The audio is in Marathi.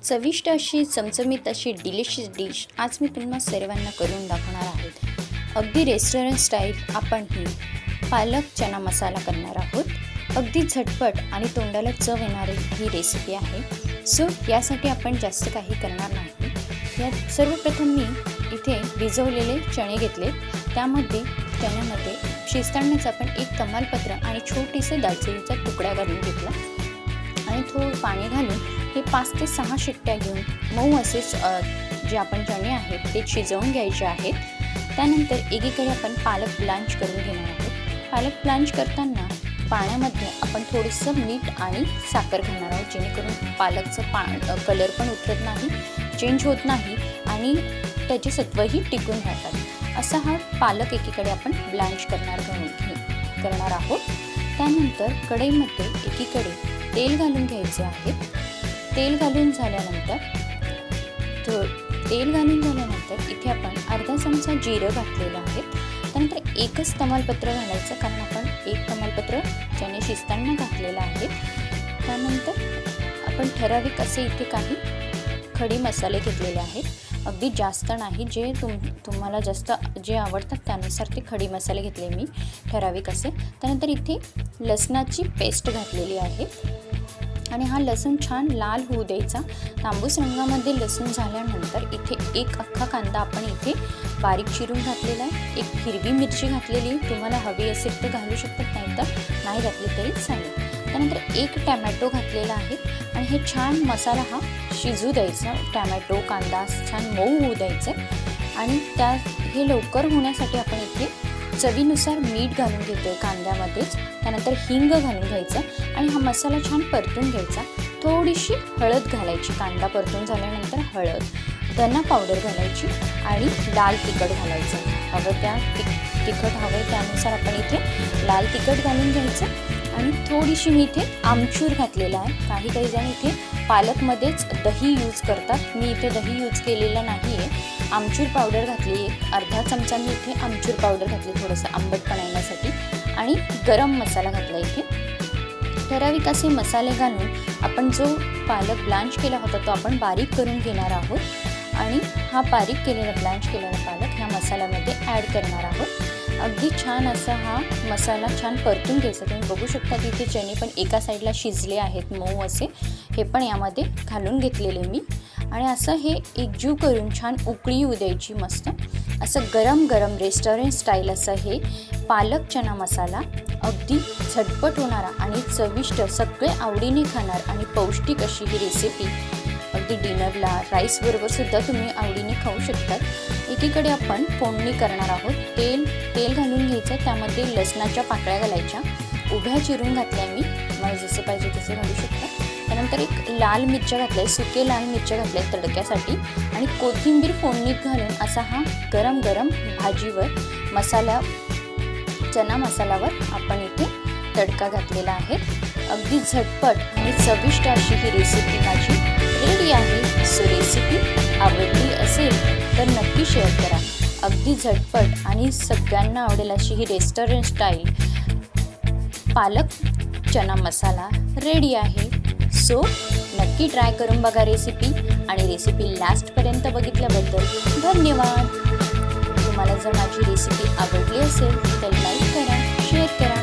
चविष्ट अशी चमचमीत अशी डिलिशियस डिश आज मी तुम्हा सर्वांना करून दाखवणार आहे। अगदी रेस्टॉरंट स्टाईल आपण ही पालक चना मसाला करणार आहोत। अगदी झटपट आणि तोंडाला चव येणारी ही रेसिपी आहे। सो यासाठी आपण जास्त काही करणार नाही। यात सर्वप्रथम मी इथे भिजवलेले चणे घेतले, त्यामध्ये चण्यामध्ये शिजतानाच आपण एक तमालपत्र आणि छोटीसे दालचिनीचा तुकडा घालून घेतला आणि थोडं पाणी घालून हे 5 ते 6 शिट्ट्या घेऊन मऊ असेच जे आपण चणे आहेत ते शिजवून घ्यायचे आहेत। त्यानंतर एकीकडे आपण पालक ब्लांच करून घेणार आहोत। पालक ब्लांच करताना पाण्यामध्ये आपण थोडंसं मीठ आणि साखर घालणार आहोत, जेणेकरून पालकचं कलर पण उतरत नाही, चेंज होत नाही आणि त्याचे सत्वही टिकून राहतात। असा हा पालक एकीकडे आपण ब्लांच करणार आहोत। त्यानंतर कढईमध्ये एकीकडे तेल घालून घ्यायचे आहे। तेल घालून झाल्यानंतर इथे आपण अर्धा चमचा जिरं घातलेलं आहे। त्यानंतर एकच तमालपत्र घालायचं, कारण आपण एक तमालपत्र चणे शिजताना घातलेलं आहे। त्यानंतर आपण ठराविक असे इथे काही खडी मसाले घेतलेले आहेत, अगदी जास्त नाही, जे तुम्हाला जास्त जे आवडतात त्यानुसार ते खडी मसाले घेतले मी ठराविक असे। त्यानंतर इथे लसणाची पेस्ट घातलेली आहे आणि हा लसूण छान लाल होऊ द्यायचा। तांबूस रंगामध्ये लसूण झाल्यानंतर इथे एक अख्खा कांदा आपण इथे बारीक चिरून घातलेला आहे। एक हिरवी मिरची घातलेली, तुम्हाला हवी असेल तर घालू शकतात, नाहीतर नाही घातली तरी चालेल। त्यानंतर एक टॅमॅटो घातलेला आहे आणि हे छान मसाला हा शिजू द्यायचा। टॅमॅटो कांदा छान मऊ होऊ द्यायचे आणि हे लवकर होण्यासाठी आपण इथे चवीनुसार मीठ घालून घेतोय कांद्यामध्येच। त्यानंतर हिंग घालून घ्यायचं आणि हा मसाला छान परतून घ्यायचा। थोडीशी हळद घालायची, कांदा परतून झाल्यानंतर हळद, धना पावडर घालायची आणि लाल तिखट घालायचं। हवं त्या तिखट हवं त्यानुसार आपण इथे लाल तिखट घालून घ्यायचं आणि थोडीशी मी इथे आमचूर घातलेला आहे। काही जण इथे पालकमध्येच दही यूज करतात, मी इथे दही यूज केलेलं नाही आहे। आमचूर पावडर घातली, एक अर्धा चमचा मी इथे आमचूर पावडर घातली थोडंसं आंबटपणा येण्यासाठी, आणि गरम मसाला घातला इथे। ठराविक असे मसाले घालून आपण जो पालक ब्लांच केला होता तो आपण बारीक करून घेणार आहोत आणि हा बारीक केलेला ब्लांच केलेला पालक ह्या मसाल्यामध्ये ॲड करणार आहोत। अगदी छान असा हा मसाला छान परतून घ्यायचा। तुम्ही बघू शकता तिथे चणे पण एका साईडला शिजले आहेत मऊ असे, हे पण यामध्ये घालून घेतलेले मी आणि असं हे एकजीव करून छान उकळी येऊ द्यायची मस्त। असं गरम गरम रेस्टॉरंट स्टाईल असं हे पालक चना मसाला, अगदी झटपट होणारा आणि चविष्ट, सगळे आवडीने खाणार आणि पौष्टिक अशी ही रेसिपी अगदी डिनरला राईस बरोबर सुद्धा तुम्ही आवडीने खाऊ शकतात। एकीकडे आपण फोडणी करणार आहोत। तेल घालून घ्यायचं, त्यामध्ये लसणाच्या पाकळ्या घालायच्या, उभ्या चिरून घातल्या मी, मला जसे पाहिजे तसे घालू शकता। त्यानंतर एक लाल मिरच्या घातल्या, सुके लाल मिरच्या घातल्या तडक्यासाठी आणि कोथिंबीर फोडणीत घालून असा हा गरम गरम भाजीवर चना मसाल्यावर आपण इथे तडका घातलेला आहे। अगदी झटपट आणि चविष्ट अशी ही रेसिपी माझी रेडी आहे। सो रेसिपी आवडली असेल तर नक्की शेअर करा। अगदी झटपट आणि सगळ्यांना आवडेल अशी ही रेस्टॉरंट स्टाईल पालक चना मसाला रेडी आहे। सो नक्की ट्राय करून बघा रेसिपी, आणि रेसिपी लास्टपर्यंत बघितल्याबद्दल धन्यवाद। तुम्हाला जर माझी रेसिपी आवडली असेल तर लाईक करा, शेअर करा